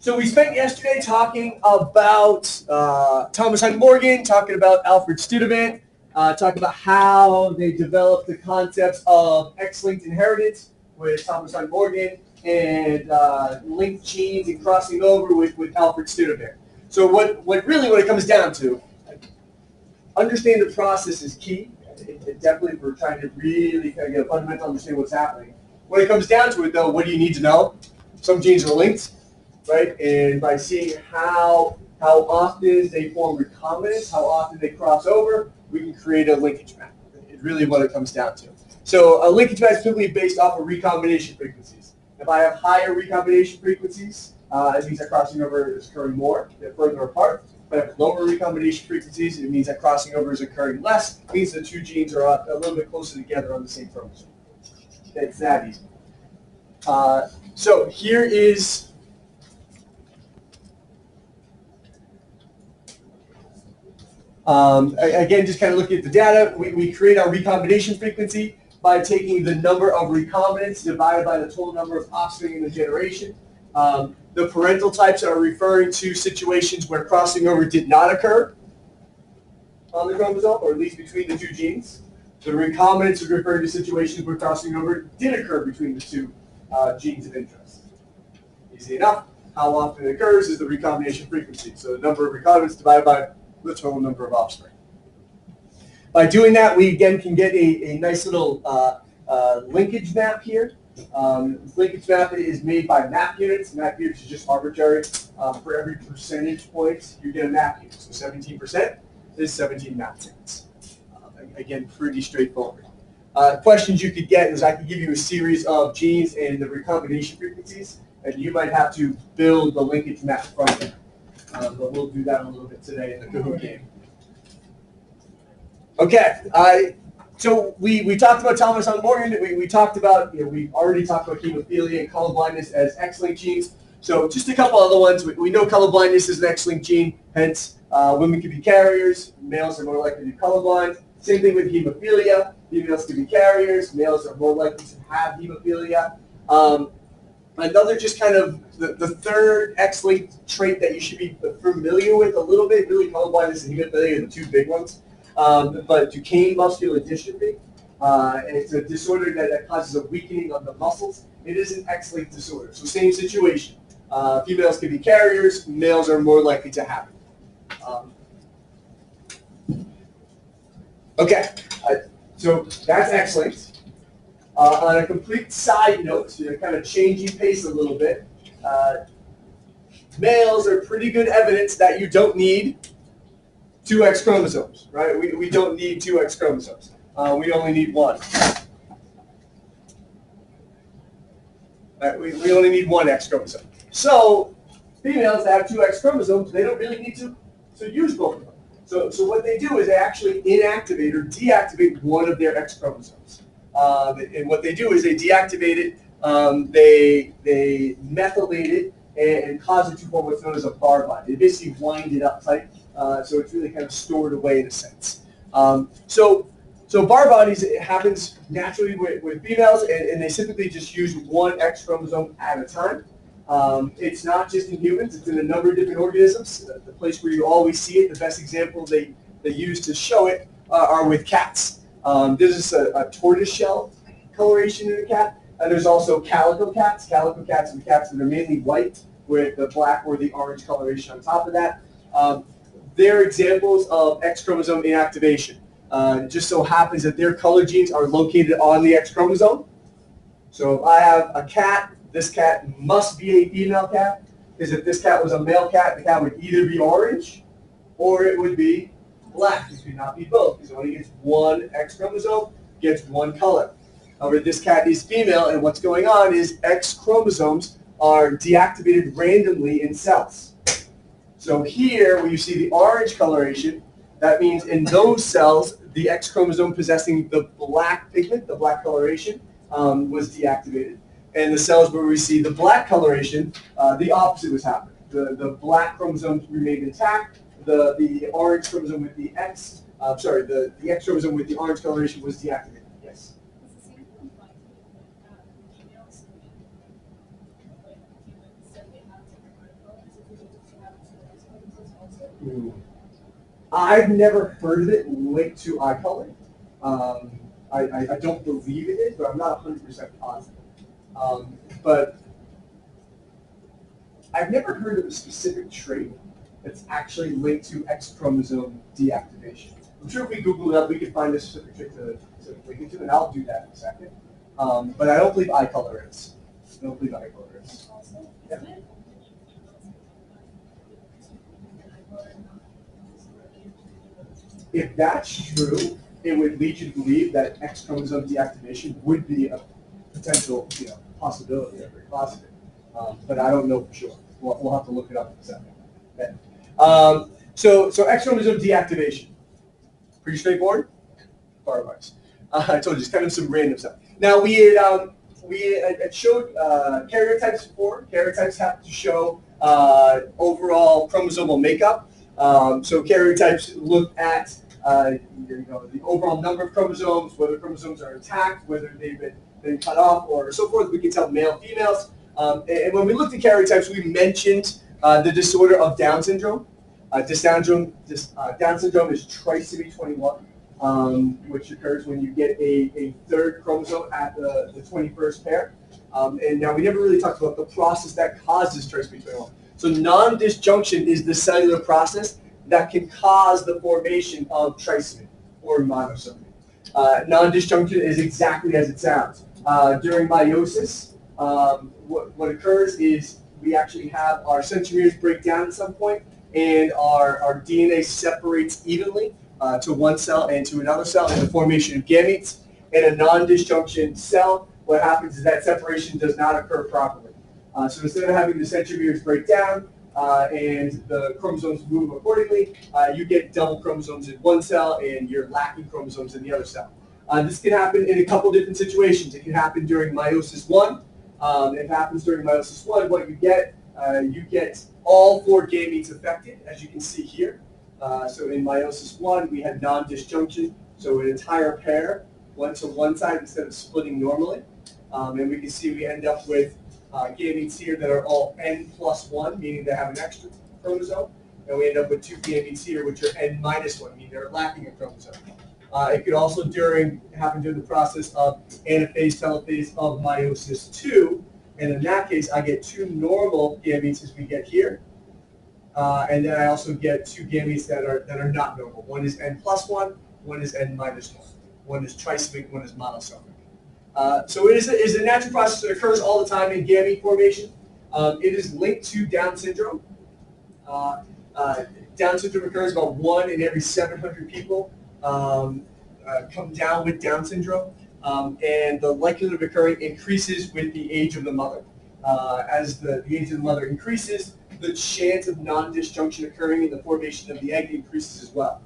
So we spent yesterday talking about Thomas Hunt Morgan, talking about Alfred Studevant, talking about how they developed the concepts of X-linked inheritance with Thomas Hunt Morgan and linked genes and crossing over with Alfred Studevant. So what it comes down to, understanding the process is key. It definitely, we're trying to really kind of get a fundamental understanding of what's happening. When it comes down to it, though, what do you need to know? Some genes are linked, right? And by seeing how often they form recombinants, how often they cross over, we can create a linkage map. It's really what it comes down to. So a linkage map is simply based off of recombination frequencies. If I have higher recombination frequencies, it means that crossing over is occurring more, they're further apart. If I have lower recombination frequencies, it means that crossing over is occurring less. It means the two genes are a little bit closer together on the same chromosome. It's that easy. So here is again, just kind of looking at the data, we create our recombination frequency by taking the number of recombinants divided by the total number of offspring in the generation. The parental types are referring to situations where crossing over did not occur on the chromosome, or at least between the two genes. The recombinants are referring to situations where crossing over did occur between the two genes of interest. Easy enough. How often it occurs is the recombination frequency. So the number of recombinants divided by the total number of offspring. By doing that, we again can get a nice little linkage map here. This linkage map is made by map units. Map units is just arbitrary. For every percentage point, you get a map unit. So 17% is 17 map units. Again, pretty straightforward. Questions you could get is I could give you a series of genes and the recombination frequencies, and you might have to build the linkage map from them. But we'll do that a little bit today in the Kahoot game. Okay, so we talked about Thomas Hunt Morgan. We talked about, we already talked about hemophilia and colorblindness as X-linked genes. So just a couple other ones. We know colorblindness is an X-linked gene, hence women can be carriers, males are more likely to be colorblind. Same thing with hemophilia. Females can be carriers, males are more likely to have hemophilia. Another just kind of the third X-linked trait that you should be familiar with a little bit, really colorblindness and hemophilia are the two big ones. But Duchenne muscular dystrophy, and it's a disorder that causes a weakening of the muscles. It is an X-linked disorder. So same situation. Females can be carriers, males are more likely to have it. Okay, so that's X-linked. On a complete side note, kind of changing pace a little bit, males are pretty good evidence that you don't need two X chromosomes, right? We don't need two X chromosomes. We only need one. Right? We only need one X chromosome. So females that have two X chromosomes, they don't really need to use both of them. So what they do is they actually inactivate or deactivate one of their X chromosomes. And what they do is they deactivate it, they methylate it, and cause it to form what's known as a bar bond. They basically wind it up tight, so it's really kind of stored away in a sense. So bar bodies, it happens naturally with females, and they typically just use one X chromosome at a time. It's not just in humans, it's in a number of different organisms. The place where you always see it, the best example they use to show it are with cats. There's a tortoiseshell coloration in a cat, and there's also calico cats. Calico cats are the cats that are mainly white with the black or the orange coloration on top of that. They're examples of X chromosome inactivation. It just so happens that their color genes are located on the X chromosome. So if I have a cat, this cat must be a female cat, because if this cat was a male cat, the cat would either be orange or it would be black. It could not be both, because it only gets one X chromosome, gets one color. However, this cat is female, and what's going on is X chromosomes are deactivated randomly in cells. So here, when you see the orange coloration, that means in those cells, the X chromosome possessing the black pigment, the black coloration, was deactivated. And the cells where we see the black coloration, the opposite was happening. The black chromosomes remained intact. The orange chromosome with the X, the X chromosome with the orange coloration was deactivated. Yes? I've never heard of it linked to eye color. I don't believe it is, but I'm not 100% positive. But I've never heard of a specific trait that's actually linked to X chromosome deactivation. I'm sure if we Google it up, we can find a specific trait to link it to, and I'll do that in a second. But I don't believe eye color is. I don't believe eye color is. Yeah. If that's true, it would lead you to believe that X chromosome deactivation would be a potential, possibility or possible. But I don't know for sure. We'll have to look it up in a second. Okay. So X chromosome deactivation, pretty straightforward. Far-wise. I told you, it's kind of some random stuff. Now we had showed karyotypes before. Karyotypes have to show overall chromosomal makeup. So karyotypes look at the overall number of chromosomes, whether chromosomes are intact, whether they've been cut off, or so forth. We can tell male, females. And when we looked at karyotypes, we mentioned the disorder of Down syndrome. Down syndrome is trisomy 21, which occurs when you get a third chromosome at the 21st pair. And now we never really talked about the process that causes trisomy 21. So non-disjunction is the cellular process that can cause the formation of trisomy or monosomy. Non-disjunction is exactly as it sounds. During meiosis, what occurs is we actually have our centromeres break down at some point, and our DNA separates evenly to one cell and to another cell in the formation of gametes. In a non-disjunction cell, what happens is that separation does not occur properly. So instead of having the centromeres break down and the chromosomes move accordingly, you get double chromosomes in one cell and you're lacking chromosomes in the other cell. This can happen in a couple different situations. It can happen during meiosis 1. If it happens during meiosis 1, what you get all 4 gametes affected, as you can see here. So in meiosis 1, we had non-disjunction, so an entire pair went to one side instead of splitting normally. And we can see we end up with gametes here that are all N+1, meaning they have an extra chromosome. And we end up with 2 gametes here, which are N-1, meaning they're lacking a chromosome. It could also happen during the process of anaphase, telophase of meiosis 2. And in that case, I get 2 normal gametes as we get here. And then I also get 2 gametes that are not normal. One is N+1, one is N-1. One is trisomic, one is monosomic. So it is a natural process that occurs all the time in gamete formation. It is linked to Down syndrome. Down syndrome occurs about 1 in every 700 people come down with Down syndrome. And the likelihood of occurring increases with the age of the mother. As the age of the mother increases, the chance of non-disjunction occurring in the formation of the egg increases as well.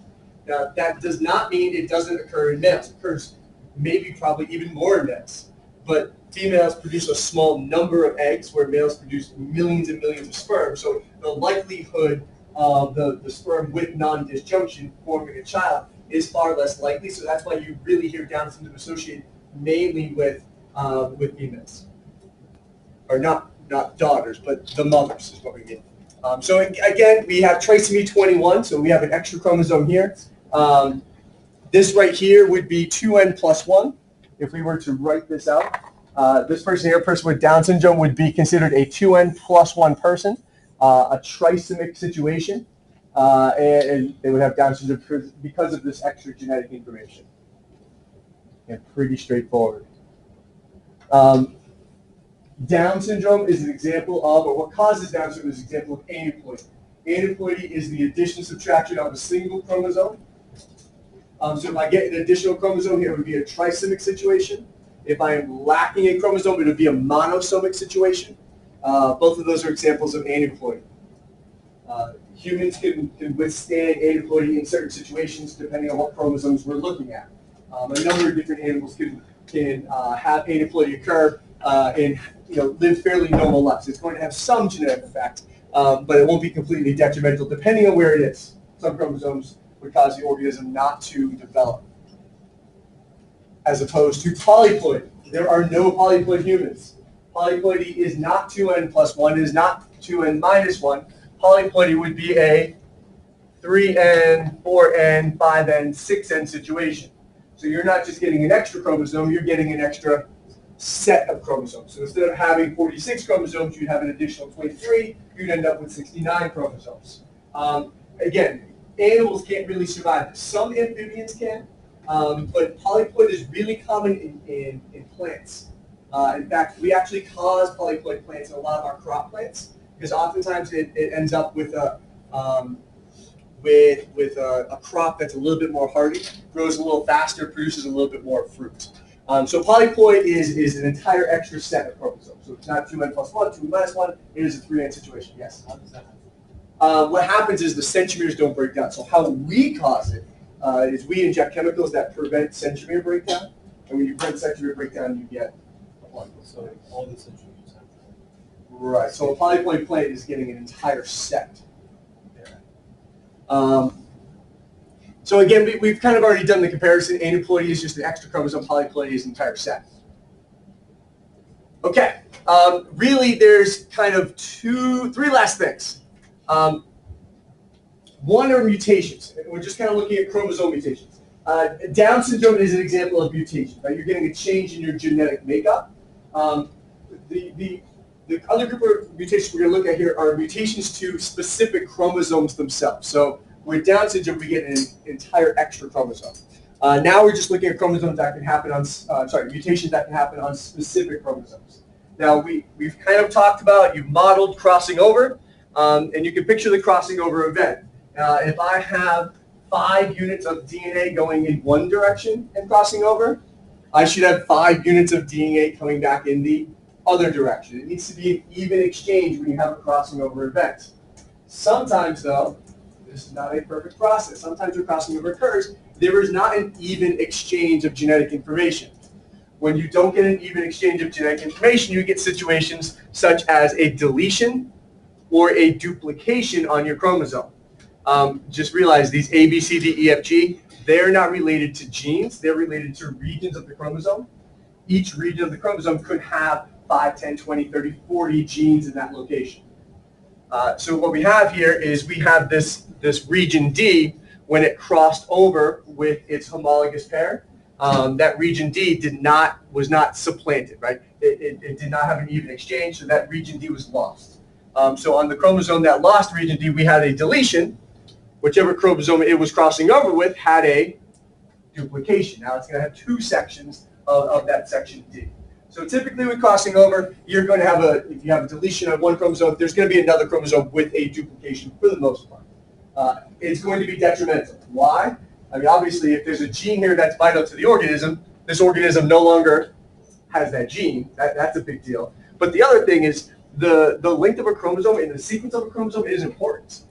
Now, that does not mean it doesn't occur in males. It occurs maybe probably even more in males. But females produce a small number of eggs where males produce millions and millions of sperm. So the likelihood of the sperm with non-disjunction forming a child is far less likely. So that's why you really hear Down syndrome associated mainly with females. Or not daughters, but the mothers is what we mean. So again, we have trisomy 21, so we have an extra chromosome here. This right here would be 2N+1 if we were to write this out. This person here, a person with Down syndrome, would be considered a 2N+1 person, a trisomic situation, and they would have Down syndrome because of this extra genetic information. And pretty straightforward. Down syndrome is an example of, or what causes Down syndrome is an example of aneuploidy. Aneuploidy is the addition subtraction of a single chromosome. So if I get an additional chromosome here, it would be a trisomic situation. If I am lacking a chromosome, it would be a monosomic situation. Both of those are examples of aneuploidy. Humans can withstand aneuploidy in certain situations depending on what chromosomes we're looking at. A number of different animals can have aneuploidy occur and live fairly normal lives. It's going to have some genetic effect, but it won't be completely detrimental depending on where it is. Some chromosomes would cause the organism not to develop. As opposed to polyploidy. There are no polyploid humans. Polyploidy is not 2N+1, it is not 2N-1. Polyploidy would be a 3N, 4N, 5N, 6N situation. So you're not just getting an extra chromosome, you're getting an extra set of chromosomes. So instead of having 46 chromosomes, you'd have an additional 23. You'd end up with 69 chromosomes. Again, animals can't really survive this. Some amphibians can, but polyploid is really common in plants. In fact, we actually cause polyploid plants in a lot of our crop plants because oftentimes it ends up with a crop that's a little bit more hardy, grows a little faster, produces a little bit more fruit. So polyploid is an entire extra set of chromosomes. So it's not 2N plus 1, 2N minus 1. It is a 3N situation. Yes? How does that happen? What happens is the centromeres don't break down. So how we cause it is we inject chemicals that prevent centromere breakdown. And when you prevent centromere breakdown, you get a polyploid. So all the centromeres have that. Right. So a polyploid plant is getting an entire set. So again, we've kind of already done the comparison. Aneuploidy is just an extra chromosome. Polyploidy is an entire set. Okay. Really, there's kind of three last things. One are mutations. We're just kind of looking at chromosome mutations. Down syndrome is an example of mutation. Right? You're getting a change in your genetic makeup. The other group of mutations we're going to look at here are mutations to specific chromosomes themselves. So with Down syndrome, we get an entire extra chromosome. Now we're just looking at chromosomes that can happen on, mutations that can happen on specific chromosomes. Now we've kind of talked about, you've modeled crossing over, and you can picture the crossing over event. If I have 5 units of DNA going in one direction and crossing over, I should have 5 units of DNA coming back in the other direction. It needs to be an even exchange when you have a crossing over event. Sometimes, though, this is not a perfect process. Sometimes when crossing over occurs, there is not an even exchange of genetic information. When you don't get an even exchange of genetic information, you get situations such as a deletion or a duplication on your chromosome. Just realize these A, B, C, D, E, F, G, they're not related to genes. They're related to regions of the chromosome. Each region of the chromosome could have 5, 10, 20, 30, 40 genes in that location. So what we have here is we have this region D, when it crossed over with its homologous pair, that region D was not supplanted, right? It did not have an even exchange, so that region D was lost. So on the chromosome that lost region D, we had a deletion. Whichever chromosome it was crossing over with had a duplication. Now it's going to have 2 sections of that section D. So typically with crossing over, you're going to have if you have a deletion of one chromosome, there's going to be another chromosome with a duplication for the most part. It's going to be detrimental. Why? I mean, obviously, if there's a gene here that's vital to the organism, this organism no longer has that gene. That's a big deal. But the other thing is the length of a chromosome and the sequence of a chromosome is important.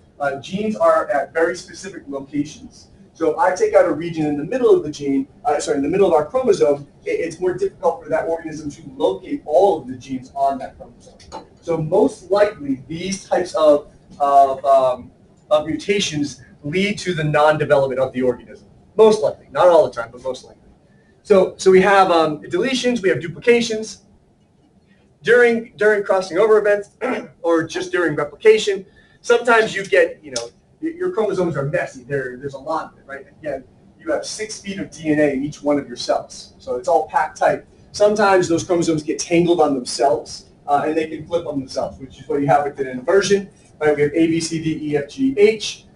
Genes are at very specific locations. So if I take out a region in the middle of the gene, in the middle of our chromosome, it's more difficult for that organism to locate all of the genes on that chromosome. So most likely, these types of mutations lead to the non-development of the organism. Most likely, not all the time, but most likely. So we have deletions, we have duplications. During crossing over events, or just during replication, sometimes you get, your chromosomes are messy. There's a lot of it, right? Again, you have 6 feet of DNA in each one of your cells. So it's all packed tight. Sometimes those chromosomes get tangled on themselves, and they can flip on themselves, which is what you have with an inversion. Right? We have A, B, C, D, E, F, G, H.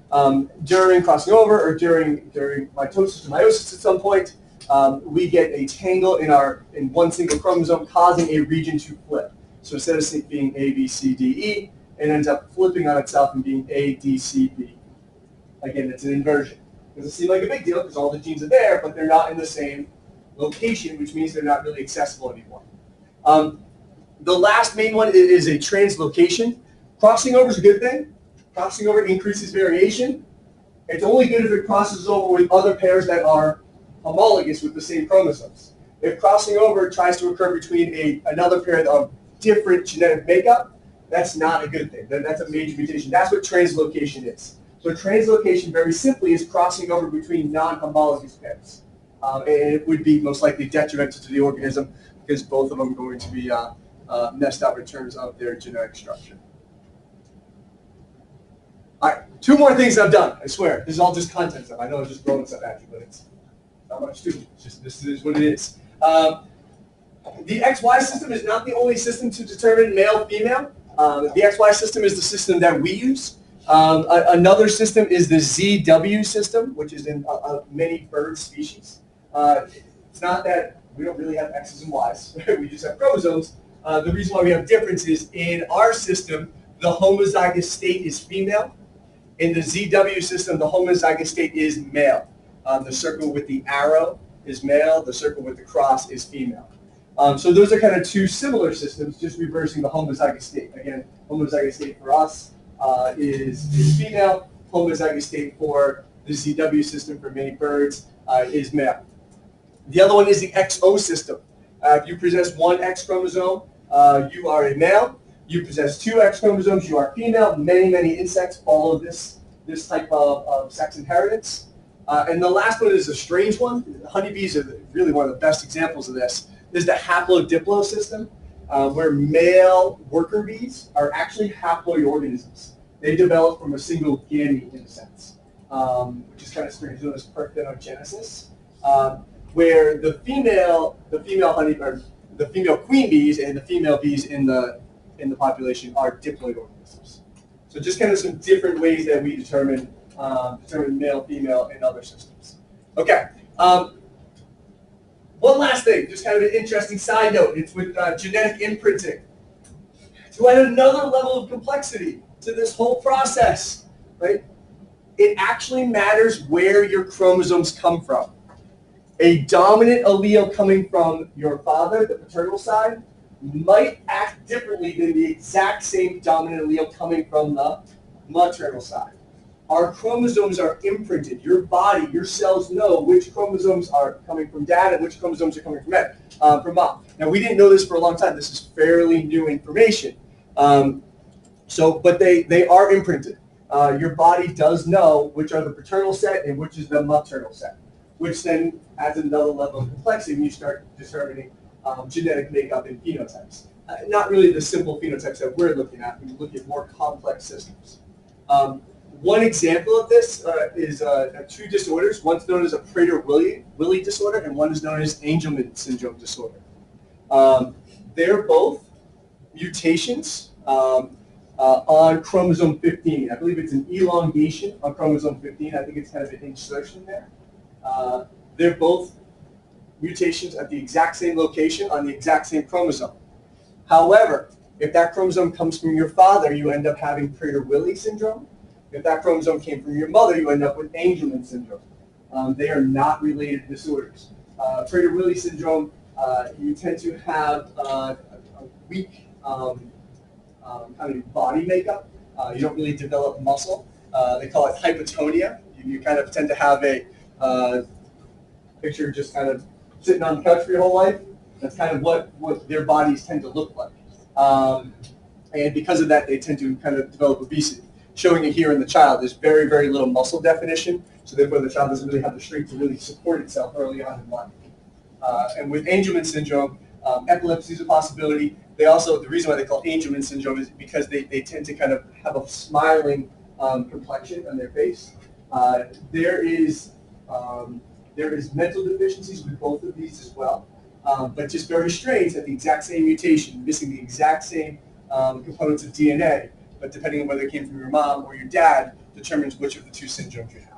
During crossing over or during mitosis or meiosis at some point, we get a tangle in one single chromosome, causing a region to flip. So instead of being A, B, C, D, E, it ends up flipping on itself and being A, D, C, B. Again, it's an inversion. It doesn't seem like a big deal because all the genes are there, but they're not in the same location, which means they're not really accessible anymore. The last main one is a translocation. Crossing over is a good thing. Crossing over increases variation. It's only good if it crosses over with other pairs that are homologous with the same chromosomes. If crossing over tries to occur between another pair of different genetic makeup, that's not a good thing. That's a major mutation. That's what translocation is. So translocation, very simply, is crossing over between non-homologous pairs. And it would be most likely detrimental to the organism because both of them are going to be messed up in terms of their genetic structure. All right, Two more things I'm done, I swear. This is all just content stuff. I know I'm just throwing stuff at you, but it's not much to it. It's just, this is what it is. The XY system is not the only system to determine male, female. The XY system is the system that we use. Another system is the ZW system, which is in many bird species. It's not that we don't really have X's and Y's. We just have chromosomes. The reason why we have differences in our system, the homozygous state is female. In the ZW system, the homozygous state is male. The circle with the arrow is male. The circle with the cross is female. So those are kind of two similar systems, just reversing the homozygous state. Again, homozygous state for us is female. Homozygous state for the ZW system for many birds is male. The other one is the XO system. If you possess one X chromosome, you are a male. You possess two X chromosomes, you are female. Many insects follow this type of sex inheritance. And the last one is a strange one. Honeybees are really one of the best examples of this. This is the haplodiplo system, where male worker bees are actually haploid organisms. They develop from a single gamete, in a sense, which is kind of strange, known as parthenogenesis, where the female honey, or the female queen bees and the female bees in the population are diploid organisms. So just kind of some different ways that we determine male, female in other systems. Okay. One last thing, just kind of an interesting side note. It's with genetic imprinting. To add another level of complexity to this whole process, right? It actually matters where your chromosomes come from. A dominant allele coming from your father, the paternal side, might act differently than the exact same dominant allele coming from the maternal side. Our chromosomes are imprinted. Your body, your cells know which chromosomes are coming from dad and which chromosomes are coming from mom. Now, we didn't know this for a long time. This is fairly new information. But they are imprinted. Your body does know which are the paternal set and which is the maternal set, which then adds another level of complexity when you start determining genetic makeup and phenotypes. Not really the simple phenotypes that we're looking at. We look at more complex systems. One example of this is two disorders. One's known as a Prader-Willi disorder, and one is known as Angelman syndrome disorder. They're both mutations on chromosome 15. I believe it's an elongation on chromosome 15. I think it's kind of an insertion there. They're both mutations at the exact same location on the exact same chromosome. However, if that chromosome comes from your father, you end up having Prader-Willi syndrome. If that chromosome came from your mother, you end up with Angelman syndrome. They are not related disorders. Prader-Willi syndrome, you tend to have a weak kind of body makeup. You don't really develop muscle. They call it hypotonia. You kind of tend to have a picture just kind of sitting on the couch for your whole life. That's kind of what their bodies tend to look like. And because of that, they tend to kind of develop obesity. Showing it here in the child, there's very little muscle definition, so therefore the child doesn't really have the strength to really support itself early on in life. And with Angelman syndrome, epilepsy is a possibility. They also, the reason why they call Angelman syndrome is because they tend to kind of have a smiling complexion on their face. There is mental deficiencies with both of these as well, but just very strange that the exact same mutation, missing the exact same components of DNA, but depending on whether it came from your mom or your dad, determines which of the two syndromes you have.